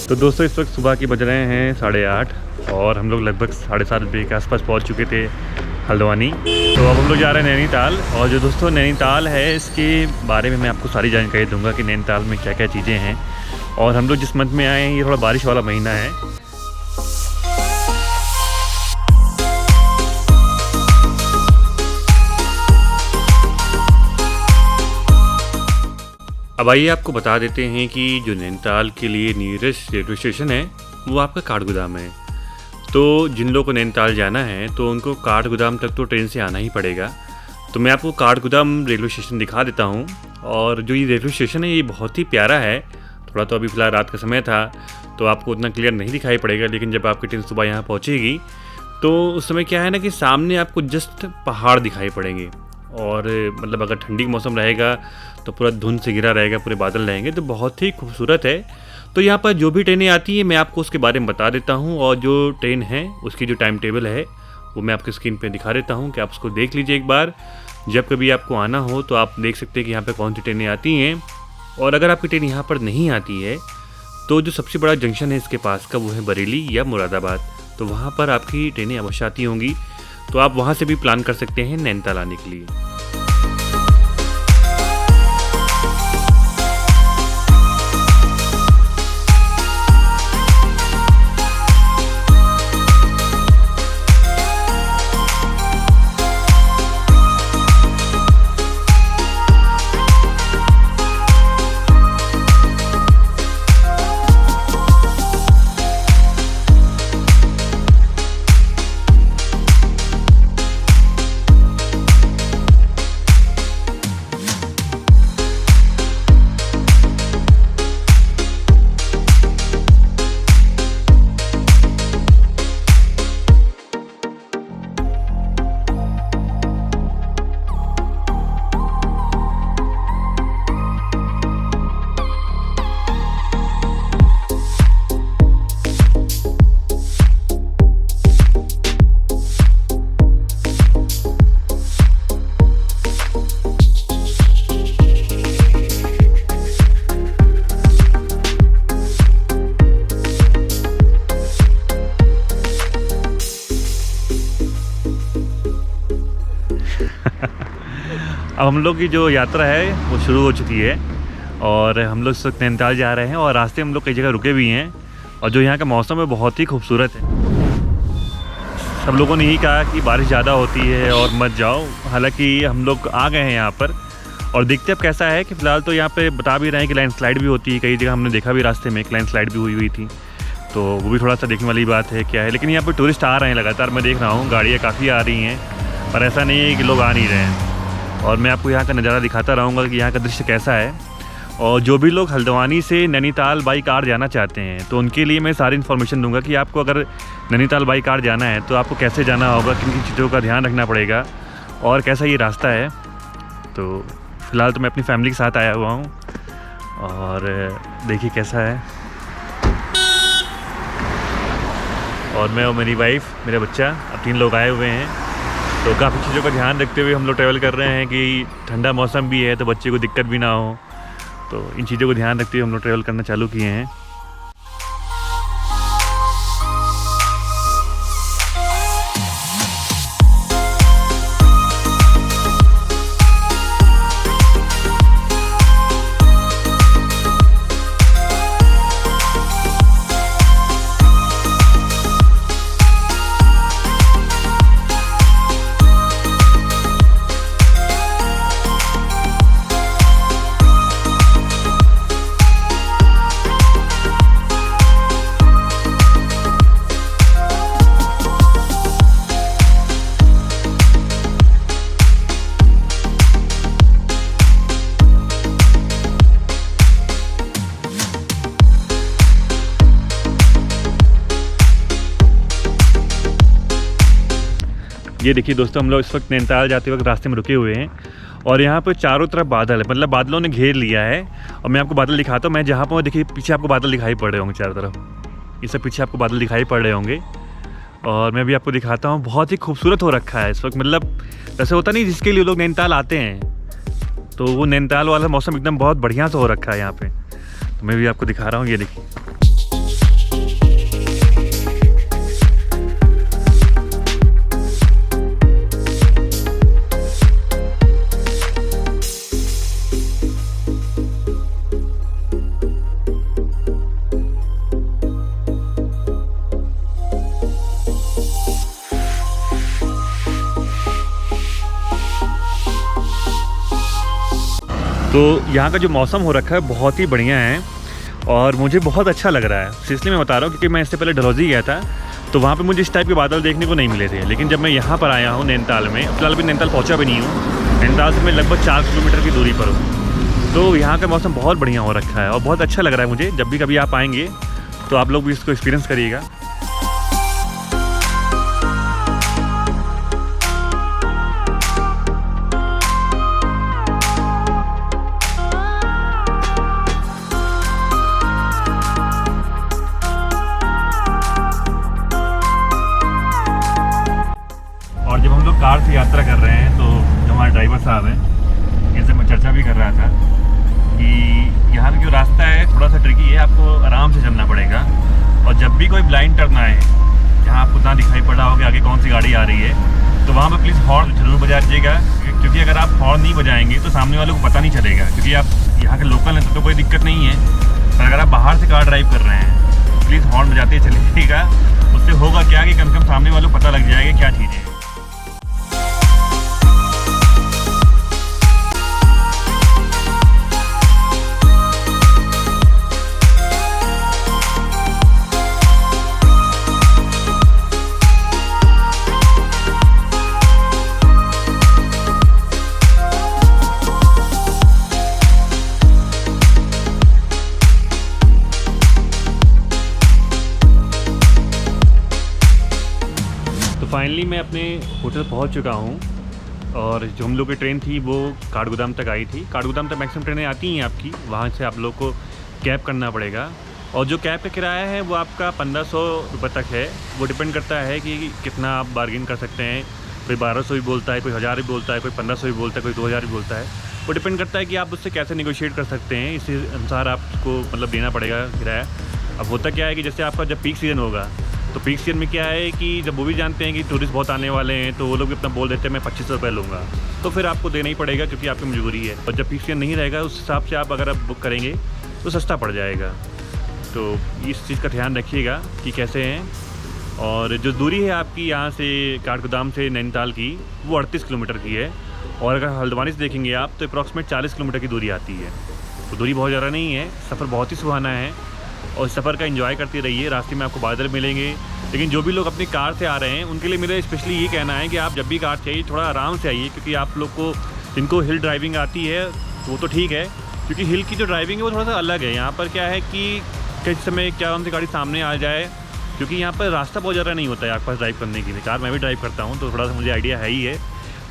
तो दोस्तों इस वक्त सुबह के बज रहे हैं 8:30 और हम लोग लगभग 7:30 बजे के आसपास पहुंच चुके थे हल्द्वानी। तो अब हम लोग जा रहे हैं नैनीताल। और जो दोस्तों नैनीताल है इसके बारे में मैं आपको सारी जानकारी दूंगा कि नैनीताल में क्या क्या चीज़ें हैं। और हम लोग जिस मंथ में आए हैं ये थोड़ा बारिश वाला महीना है। अब आइए आपको बता देते हैं कि जो नैनीताल के लिए नियरेस्ट रेलवे स्टेशन है वो आपका काठगोदाम है। तो जिन लोगों को नैनीताल जाना है तो उनको काठगोदाम तक तो ट्रेन से आना ही पड़ेगा। तो मैं आपको काठगोदाम रेलवे स्टेशन दिखा देता हूँ। और जो ये रेलवे स्टेशन है ये बहुत ही प्यारा है। थोड़ा तो अभी फ़िलहाल रात का समय था तो आपको उतना क्लियर नहीं दिखाई पड़ेगा, लेकिन जब आपकी ट्रेन सुबह यहाँ पहुँचेगी तो उस समय क्या है ना कि सामने आपको जस्ट पहाड़ दिखाई पड़ेंगे। और मतलब अगर ठंडी का मौसम रहेगा तो पूरा धुंध से घिरा रहेगा, पूरे बादल रहेंगे, तो बहुत ही खूबसूरत है। तो यहाँ पर जो भी ट्रेनें आती हैं मैं आपको उसके बारे में बता देता हूँ। और जो ट्रेन है उसकी जो टाइम टेबल है वो मैं आपकी स्क्रीन पे दिखा देता हूँ कि आप उसको देख लीजिए एक बार। जब कभी आपको आना हो तो आप देख सकते हैं कि यहाँ पे कौन सी ट्रेनें आती हैं। और अगर आपकी ट्रेन यहाँ पर नहीं आती है तो जो सबसे बड़ा जंक्शन है इसके पास का वो है बरेली या मुरादाबाद। तो वहाँ पर आपकी ट्रेनें अवश्य आती होंगी, तो आप वहाँ से भी प्लान कर सकते हैं नैनीताल आने के लिए। अब हम लोग की जो यात्रा है वो शुरू हो चुकी है और हम लोग इस वक्त नैनीताल जा रहे हैं। और रास्ते हम लोग कई जगह रुके भी हैं। और जो यहाँ का मौसम है बहुत ही खूबसूरत है। सब लोगों ने यही कहा कि बारिश ज़्यादा होती है और मत जाओ। हालांकि हम लोग आ गए हैं यहाँ पर और देखते अब कैसा है कि फ़िलहाल तो यहाँ पे बता भी रहे हैं कि लैंडस्लाइड भी होती है। कई जगह हमने देखा भी रास्ते में एक लैंडस्लाइड भी हुई थी, तो वो भी थोड़ा सा देखने वाली बात है क्या है। लेकिन यहाँ पर टूरिस्ट आ रहे हैं लगातार, मैं देख रहा हूँ गाड़ियाँ काफ़ी आ रही हैं, पर ऐसा नहीं है कि लोग आ नहीं रहे हैं। और मैं आपको यहाँ का नज़ारा दिखाता रहूँगा कि यहाँ का दृश्य कैसा है। और जो भी लोग हल्द्वानी से नैनीताल बाई कार जाना चाहते हैं तो उनके लिए मैं सारी इन्फॉर्मेशन दूंगा कि आपको अगर नैनीताल बाई कार जाना है तो आपको कैसे जाना होगा, किन किन चीज़ों का ध्यान रखना पड़ेगा और कैसा ये रास्ता है। तो फ़िलहाल तो मैं अपनी फैमिली के साथ आया हुआ हूँ और देखिए कैसा है। और मैं और मेरी वाइफ, मेरा बच्चा, अब 3 लोग आए हुए हैं। तो काफ़ी चीज़ों का ध्यान रखते हुए हम लोग ट्रैवल कर रहे हैं कि ठंडा मौसम भी है तो बच्चे को दिक्कत भी ना हो। तो इन चीज़ों को ध्यान रखते हुए हम लोग ट्रैवल करना चालू किए हैं। ये देखिए दोस्तों, हम लोग इस वक्त नैनीताल जाते वक्त रास्ते में रुके हुए हैं और यहाँ पर चारों तरफ बादल है, मतलब बादलों ने घेर लिया है। और मैं आपको बादल दिखाता हूँ। मैं जहाँ पर देखिए पीछे आपको बादल दिखाई पड़ रहे होंगे चारों तरफ, ये सब पीछे आपको बादल दिखाई पड़ रहे होंगे। और मैं भी आपको दिखाता हूँ, बहुत ही खूबसूरत हो रखा है इस वक्त। मतलब जैसे होता नहीं जिसके लिए लोग नैनीताल आते हैं, तो वो नैनीताल वाला मौसम एकदम बहुत बढ़िया से हो रखा है यहाँ पे। तो मैं भी आपको दिखा रहा हूँ, ये देखिए। तो यहाँ का जो मौसम हो रखा है बहुत ही बढ़िया है और मुझे बहुत अच्छा लग रहा है। इसलिए मैं बता रहा हूँ क्योंकि मैं इससे पहले डलहौजी गया था तो वहाँ पे मुझे इस टाइप के बादल देखने को नहीं मिले थे। लेकिन जब मैं यहाँ पर आया हूँ नैनीताल में, फिलहाल अभी नैनीताल पहुँचा भी नहीं हूँ, नैनीताल से मैं लगभग 4 किलोमीटर की दूरी पर हूँ। तो यहाँ का मौसम बहुत बढ़िया हो रखा है और बहुत अच्छा लग रहा है मुझे। जब भी कभी आप आएँगे तो आप लोग भी इसको एक्सपीरियंस करिएगा। और जब हम लोग कार से यात्रा कर रहे हैं तो जो हमारे ड्राइवर साहब हैं, इनसे मैं चर्चा भी कर रहा था कि यहाँ का जो रास्ता है थोड़ा सा ट्रिकी है, आपको आराम से चलना पड़ेगा। और जब भी कोई ब्लाइंड टर्न आए जहाँ आपको ना दिखाई पड़ रहा हो कि आगे कौन सी गाड़ी आ रही है, तो वहाँ पर प्लीज़ हॉर्न जरूर बजा दीजिएगा, क्योंकि अगर आप हॉर्न नहीं बजाएंगे तो सामने वालों को पता नहीं चलेगा। क्योंकि आप यहाँ के लोकल हैं तो कोई दिक्कत नहीं है, पर अगर आप बाहर से कार ड्राइव कर रहे हैं तो प्लीज़ हॉर्न बजाते चलिएगा। उससे होगा क्या कि कम से कम सामने वालों को पता लग जाएगा क्या चीज़ है। फाइनली मैं अपने होटल पहुंच चुका हूं और जो हम लोग की ट्रेन थी वो काठगोदाम तक आई थी। काठगोदाम तक मैक्सिमम ट्रेनें आती हैं आपकी, वहां से आप लोग को कैब करना पड़ेगा। और जो कैब का किराया है वो आपका 1500 रुपये तक है। वो डिपेंड करता है कि कितना आप बार्गिन कर सकते हैं। कोई 1200 भी बोलता है, कोई 1000 भी बोलता है, कोई 1500 भी बोलता है, कोई 2000 भी बोलता है। वो डिपेंड करता है कि आप उससे कैसे निगोशिएट कर सकते हैं, इसी अनुसार आपको मतलब देना पड़ेगा किराया। अब होता क्या है कि जैसे आपका जब पीक सीज़न होगा तो पीक सीजन में क्या है कि जब वो भी जानते हैं कि टूरिस्ट बहुत आने वाले हैं तो वो लोग भी अपना बोल देते हैं मैं 2500 रुपये लूँगा, तो फिर आपको देना ही पड़ेगा क्योंकि आपकी मजबूरी है। और जब पीक सीजन नहीं रहेगा उस हिसाब से आप अगर आप बुक करेंगे तो सस्ता पड़ जाएगा। तो इस चीज़ का ध्यान रखिएगा कि कैसे हैं। और जो दूरी है आपकी यहाँ से काठगोदाम से नैनीताल की वो 38 किलोमीटर की है। और अगर हल्द्वानी से देखेंगे आप तो अप्रॉक्सीमेट 40 किलोमीटर की दूरी आती है। तो दूरी बहुत ज़्यादा नहीं है, सफ़र बहुत ही सुहाना है और सफ़र का एंजॉय करते रहिए। रास्ते में आपको बादल मिलेंगे। लेकिन जो भी लोग अपनी कार से आ रहे हैं उनके लिए मेरा स्पेशली ये कहना है कि आप जब भी कार चाहिए थोड़ा आराम से आइए, क्योंकि आप लोग को जिनको हिल ड्राइविंग आती है वो तो ठीक है, क्योंकि हिल की जो ड्राइविंग है वो थोड़ा सा अलग है। यहाँ पर क्या है कि किस समय क्या कौन सी गाड़ी सामने आ जाए, क्योंकि यहाँ पर रास्ता बहुत ज़्यादा नहीं होता है आपके पास ड्राइव करने के लिए। कार मैं भी ड्राइव करता हूँ तो थोड़ा सा मुझे आइडिया है ही है।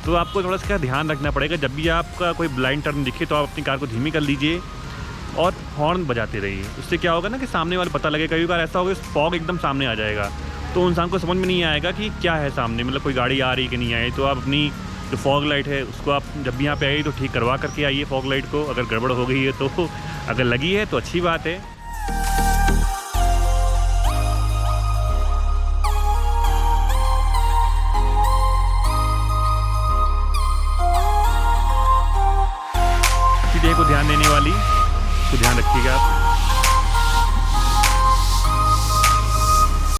तो आपको थोड़ा सा ध्यान रखना पड़ेगा। जब भी आपका कोई ब्लाइंड टर्न दिखे तो आप अपनी कार को धीमी कर लीजिए और हॉर्न बजाते रहिए। उससे क्या होगा ना कि सामने वाले पता लगे। कई बार ऐसा होगा फॉग एकदम सामने आ जाएगा तो इंसान को समझ में नहीं आएगा कि क्या है सामने, मतलब कोई गाड़ी आ रही कि नहीं आई। तो आप अपनी जो फॉग लाइट है उसको आप जब भी यहाँ पे आइए तो ठीक करवा करके आइए फॉग लाइट को। अगर गड़बड़ हो गई है तो, अगर लगी है तो अच्छी बात है। चीज़ें को ध्यान देने वाली, तो ध्यान रखिएगा आप।